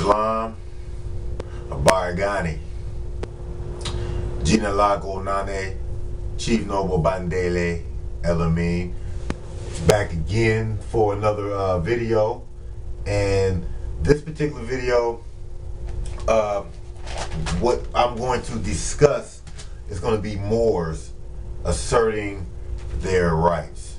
Islam, Baragani, Genealogical Nane, Chief Noble Bandele El Amin, back again for another video. And this particular video, what I'm going to discuss is going to be Moors asserting their rights.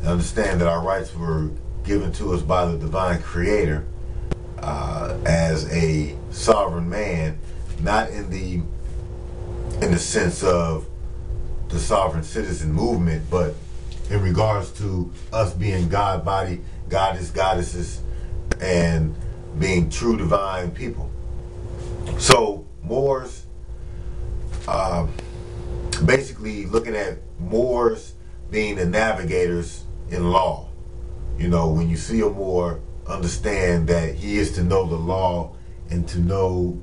Understand that our rights were given to us by the divine creator as a sovereign man, not in the sense of the sovereign citizen movement, but in regards to us being God body, goddesses, and being true divine people. So Moors, basically looking at Moors being the navigators in law. You know, when you see a Moor, understand that he is to know the law and to know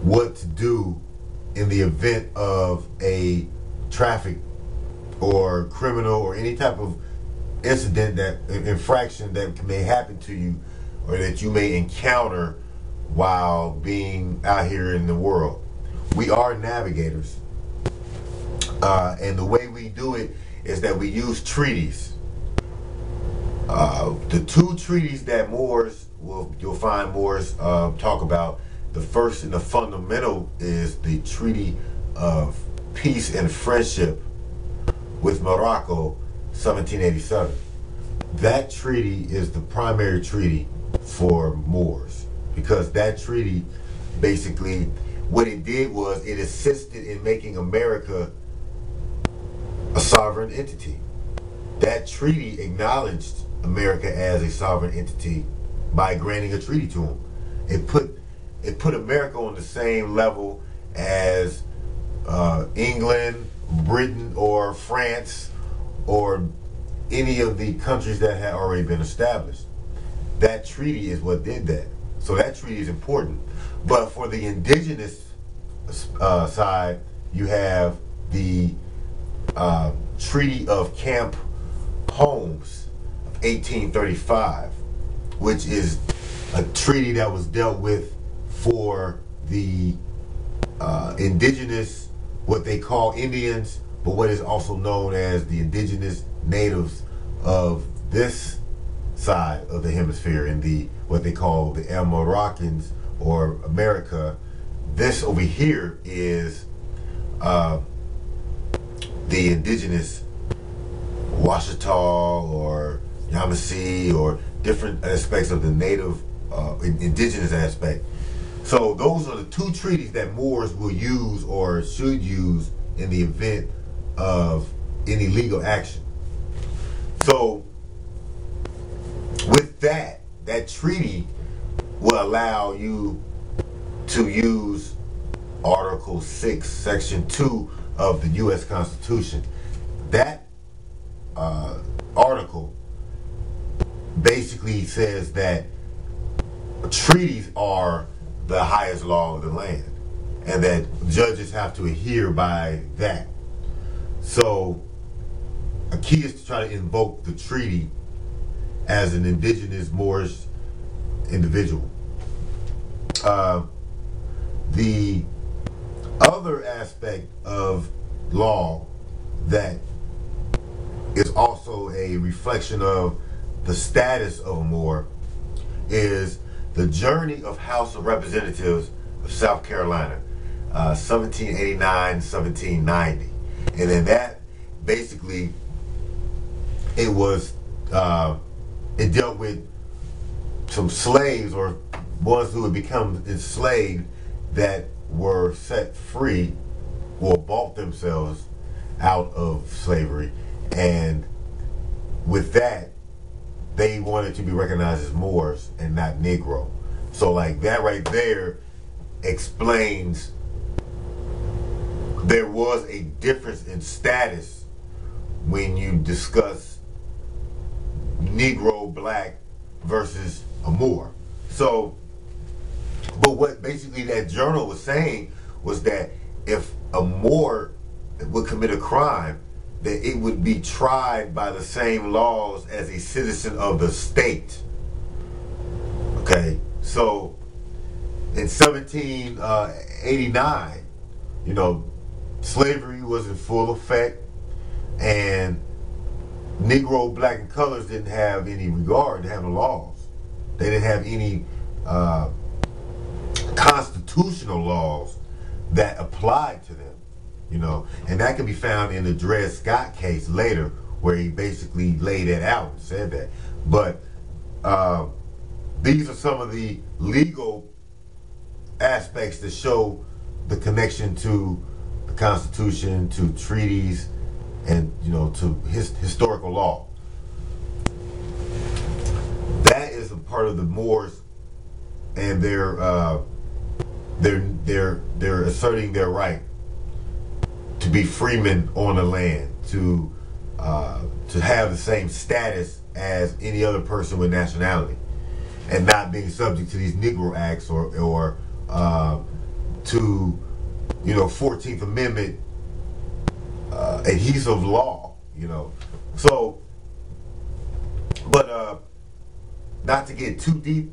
what to do in the event of a traffic or criminal or any type of incident, that infraction that may happen to you or that you may encounter while being out here in the world. We are navigators, and the way we do it is that we use treaties. The two treaties that Moors you'll find Moors talk about, the first and the fundamental is the Treaty of Peace and Friendship with Morocco, 1787. That treaty is the primary treaty for Moors, because that treaty, basically what it did was it assisted in making America a sovereign entity. That treaty acknowledged America as a sovereign entity by granting a treaty to them. It put America on the same level as England, Britain, or France, or any of the countries that had already been established. That treaty is what did that. So that treaty is important. But for the indigenous side, you have the Treaty of Camp Holmes of 1835, which is a treaty that was dealt with for the indigenous, what they call Indians, but what is also known as the indigenous natives of this side of the hemisphere, in the what they call the Moroccans or America. This over here is the indigenous Washita or Yamasee, or different aspects of the native indigenous aspect. So those are the two treaties that Moors will use or should use in the event of any legal action. So with that treaty will allow you to use Article 6, Section 2 of the U.S. Constitution. That article basically says that treaties are the highest law of the land, and that judges have to adhere by that. So a key is to try to invoke the treaty as an indigenous Moorish individual. The other aspect of law that is also a reflection of the status of a Moor is the Journey of House of Representatives of South Carolina, 1789-1790. And then that basically, it was it dealt with some slaves, or ones who had become enslaved, that were set free or bought themselves out of slavery, and with that they wanted to be recognized as Moors and not Negro. So like that right there explains there was a difference in status when you discuss Negro, black versus a Moor. So, but what basically that journal was saying was that if a Moor would commit a crime, that it would be tried by the same laws as a citizen of the state. Okay, so in 1789, you know, slavery was in full effect, and Negro, black, and colors didn't have any regard to have the laws. They didn't have any constitutional laws that applied to them, you know, and that can be found in the Dred Scott case later, where he basically laid it out and said that. But these are some of the legal aspects that show the connection to the Constitution, to treaties, and, you know, to historical law. That is a part of the Moors, and they're asserting their right to be freemen on the land, to have the same status as any other person with nationality, and not being subject to these Negro Acts or to, you know, 14th Amendment adhesive law, you know. So, but not to get too deep,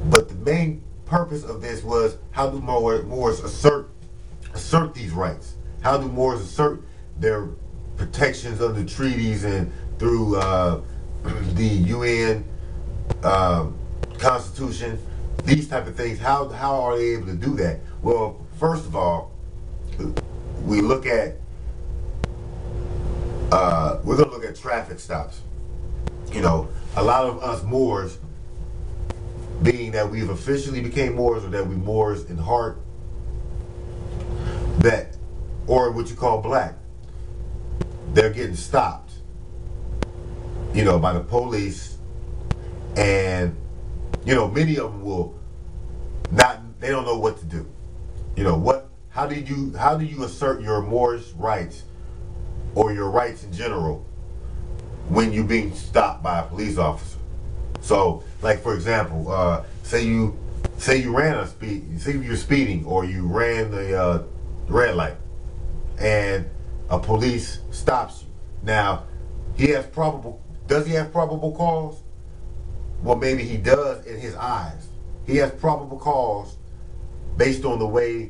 but the main purpose of this was, how do Moors assert these rights? How do Moors assert their protections under treaties and through the UN Constitution, these type of things? How are they able to do that? Well, first of all, we look at we're going to look at traffic stops. You know, a lot of us Moors, being that we've officially became Moors, or that we Moors in heart, that, or what you call black, they're getting stopped, you know, by the police, and, you know, many of them will not, they don't know what to do. You know, how do you assert your Moorish rights, or your rights in general, when you're being stopped by a police officer? So, like, for example, say you ran say you're speeding, or you ran the red light, and a police stops you. Now, does he have probable cause? Well, maybe he does in his eyes. He has probable cause based on the way,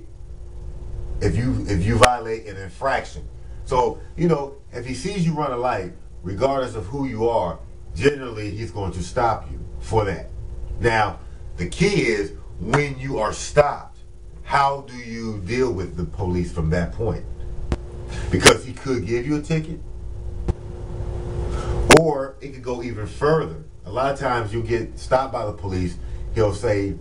if you violate an infraction. So, you know, if he sees you run a light, regardless of who you are, generally he's going to stop you for that. Now, the key is, when you are stopped, how do you deal with the police from that point? Because he could give you a ticket, or it could go even further. A lot of times you get stopped by the police, he'll say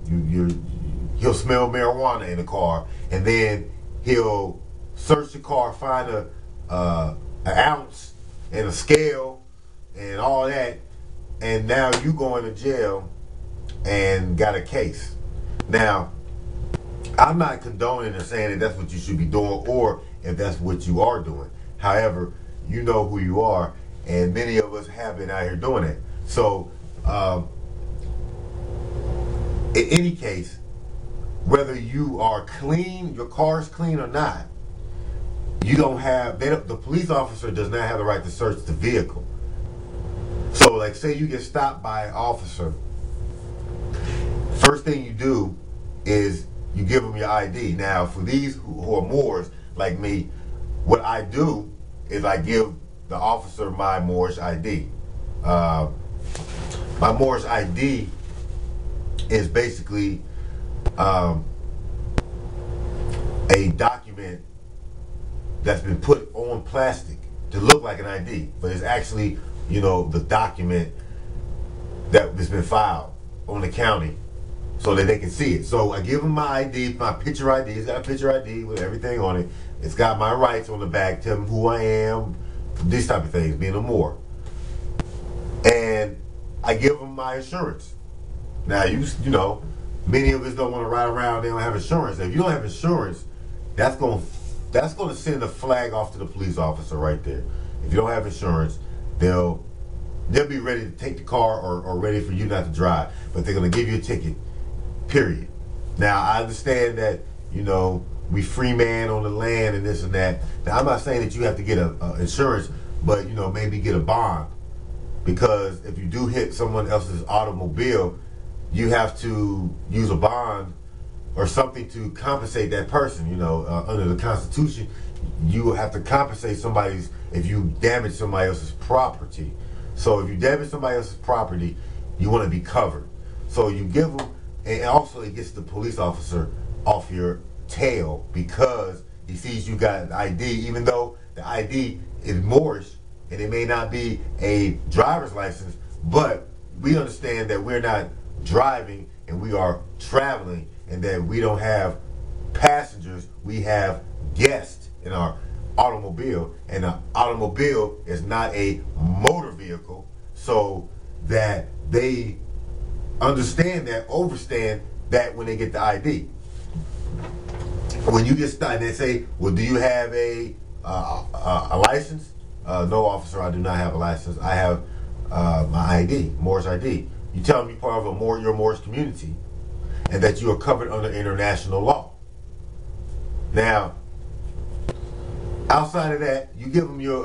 he'll smell marijuana in the car, and then he'll search the car, find an ounce and a scale and all that, and now you going to jail and got a case. Now, I'm not condoning or saying that that's what you should be doing, or if that's what you are doing. However, you know who you are, and many of us have been out here doing it. So, in any case, whether you are clean, your car's clean or not, you don't have, the police officer does not have the right to search the vehicle. So, like, say you get stopped by an officer, first thing you do is you give them your ID. Now, for these who are Moors like me, what I do is I give the officer my Moorish ID. My Moorish ID is basically a document that's been put on plastic to look like an ID, but it's actually, you know, the document that's been filed on the county so that they can see it. So I give them my ID, my picture ID. It's got a picture ID with everything on it. It's got my rights on the back, tell them who I am, these type of things, being a Moor. And I give them my insurance. Now, you know, many of us don't want to ride around, they don't have insurance. If you don't have insurance, that's going to send a flag off to the police officer right there. If you don't have insurance, they'll be ready to take the car, or ready for you not to drive, but they're going to give you a ticket, period. Now, I understand that, you know, we free man on the land and this and that. Now, I'm not saying that you have to get a insurance, but, you know, maybe get a bond, because if you do hit someone else's automobile, you have to use a bond or something to compensate that person. You know, under the Constitution, you have to compensate somebody's, if you damage somebody else's property. So if you damage somebody else's property, you want to be covered. So you give them, and also it gets the police officer off your tail because he sees you got an ID, even though the ID is Moorish and it may not be a driver's license, but we understand that we're not driving and we are traveling, and that we don't have passengers, we have guests in our automobile, and the automobile is not a motor vehicle, so that they understand that, overstand that when they get the ID. When you get stopped, they say, well, do you have a license? No, officer, I do not have a license. I have my ID, Moorish ID. You tell them you're part of your Moorish community and that you are covered under international law. Now, outside of that, you give them your,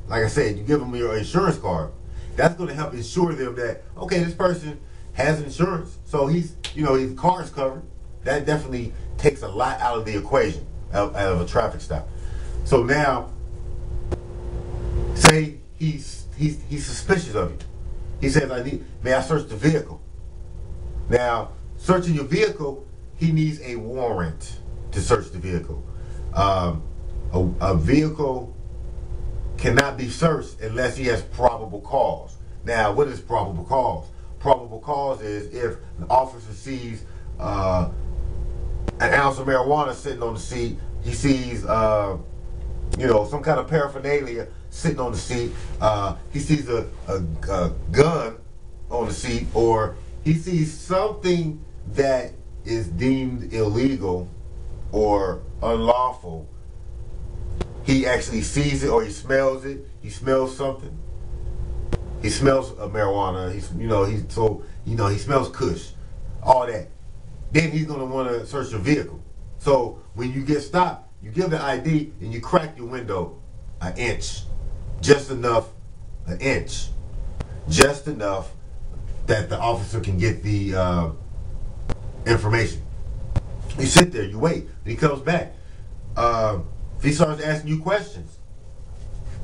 like I said, you give them your insurance card. That's going to help ensure them that, okay, this person has insurance, so he's, you know, his car is covered. That definitely takes a lot out of the equation, out of a traffic stop. So now, say he's suspicious of you. He says, may I search the vehicle? Now, searching your vehicle, he needs a warrant to search the vehicle. A vehicle cannot be searched unless he has probable cause. Now, what is probable cause? Probable cause is if an officer sees an ounce of marijuana sitting on the seat, he sees you know, some kind of paraphernalia sitting on the seat, he sees a gun on the seat, or he sees something that is deemed illegal or unlawful. He actually sees it, or he smells it. He smells something. He smells marijuana. He smells kush, all that. Then he's gonna want to search your vehicle. So when you get stopped, you give the ID and you crack your window an inch, just enough, an inch, just enough that the officer can get the information. You sit there, you wait. He comes back. If he starts asking you questions,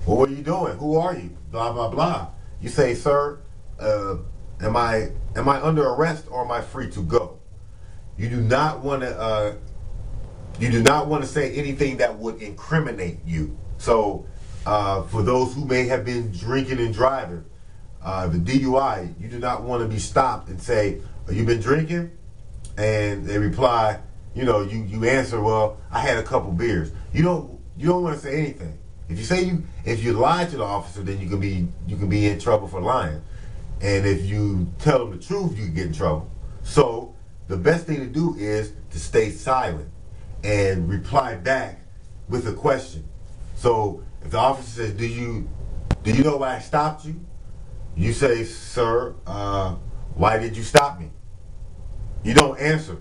what are you doing? Who are you? Blah blah blah. You say, sir, am I under arrest or am I free to go? You do not want to. You do not want to say anything that would incriminate you. So, for those who may have been drinking and driving, the DUI, you do not want to be stopped and say, "Have you been drinking?" And they reply, you answer, "Well, I had a couple beers." You don't want to say anything. If you lie to the officer, then you can be in trouble for lying. And if you tell them the truth, you can get in trouble. So the best thing to do is to stay silent and reply back with a question. So if the officer says, do you know why I stopped you? You say, "Sir, why did you stop me?" You don't answer.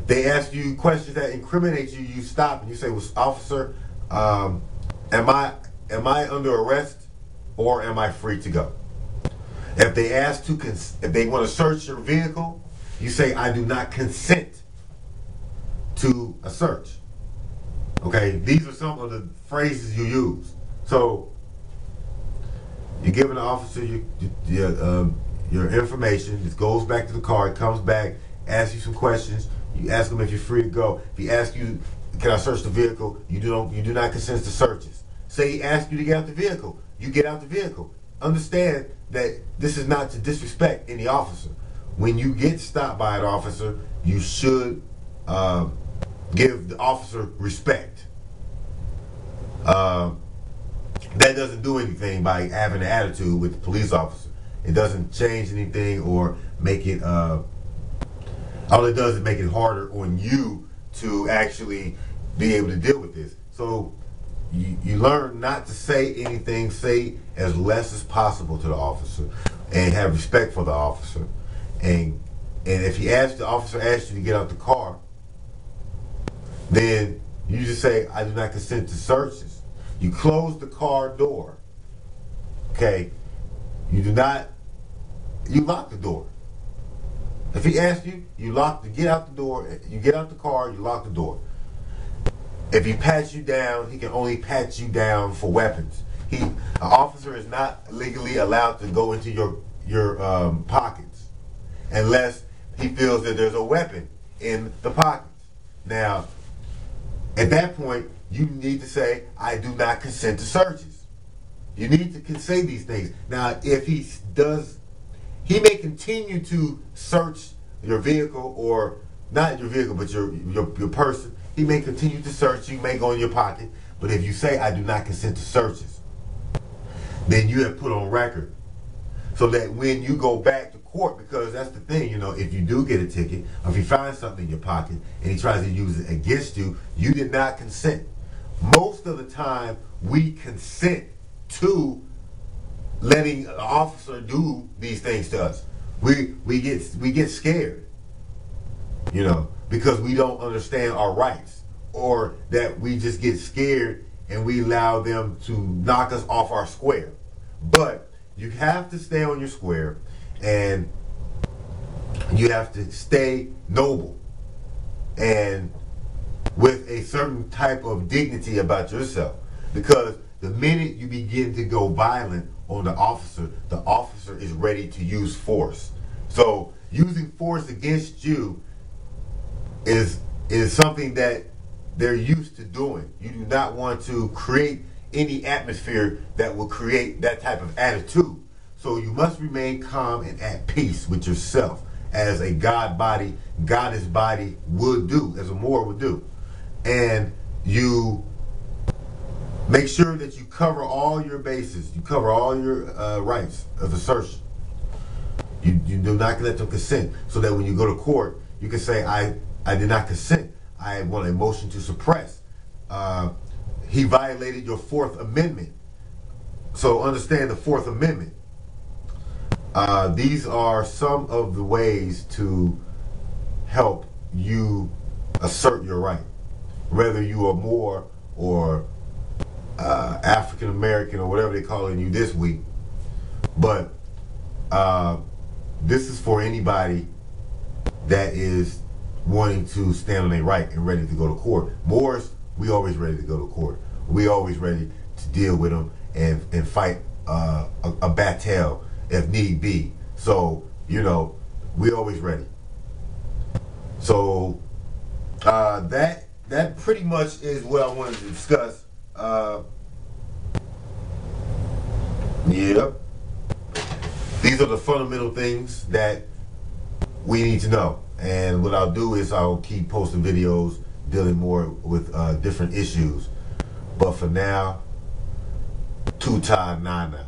If they ask you questions that incriminate you, you stop and you say, "Well, officer, am I under arrest or am I free to go?" If they if they want to search your vehicle, you say, "I do not consent to a search." Okay, these are some of the phrases you use. So you're giving the officer your information. This goes back to the car. It comes back, asks you some questions. You ask him if you're free to go. If he asks you, "Can I search the vehicle?" You do not consent to searches. Say he asks you to get out the vehicle. You get out the vehicle. Understand that this is not to disrespect any officer. When you get stopped by an officer, you should give the officer respect. That doesn't do anything by having an attitude with the police officer. It doesn't change anything or make it, all it does is make it harder on you to actually be able to deal with this. So you learn not to say anything, say as less as possible to the officer, and have respect for the officer. And if the officer asks you to get out the car, then you just say, "I do not consent to searches." You close the car door. Okay? You lock the door. If he asks you, you get out the door. You get out the car. You lock the door. If he pats you down, he can only pat you down for weapons. An officer is not legally allowed to go into your pockets unless he feels that there's a weapon in the pockets. Now, at that point, you need to say, I do not consent to searches. You need to say these things. Now, if he does, he may continue to search your vehicle, or not your vehicle, but your person. He may continue to search. You may go in your pocket. But if you say, I do not consent to searches, then you have put on record, so that when you go back to court, because that's the thing, if you do get a ticket, or if he finds something in your pocket and he tries to use it against you, you did not consent. Most of the time, we consent to letting an officer do these things to us. We get scared, because we don't understand our rights, or that we just get scared and we allow them to knock us off our square. But you have to stay on your square, and you have to stay noble and with a certain type of dignity about yourself. Because the minute you begin to go violent on the officer is ready to use force. So using force against you is something that they're used to doing. You do not want to create any atmosphere that will create that type of attitude. So you must remain calm and at peace with yourself, as a goddess body would do, as a Moor would do. And you make sure that you cover all your bases. You cover all your rights of assertion. You do not let them consent, so that when you go to court, you can say, I did not consent. I want a motion to suppress. He violated your Fourth Amendment. So understand the Fourth Amendment. These are some of the ways to help you assert your right, whether you are Moor or African American or whatever they're calling you this week. But this is for anybody that is wanting to stand on their right and ready to go to court. Moors, we always ready to go to court. We always ready to deal with them and fight a battle if need be. So, we always ready. So that pretty much is what I wanted to discuss. Yeah. These are the fundamental things that we need to know. And what I'll do is I'll keep posting videos dealing more with different issues. But for now, tuta nana.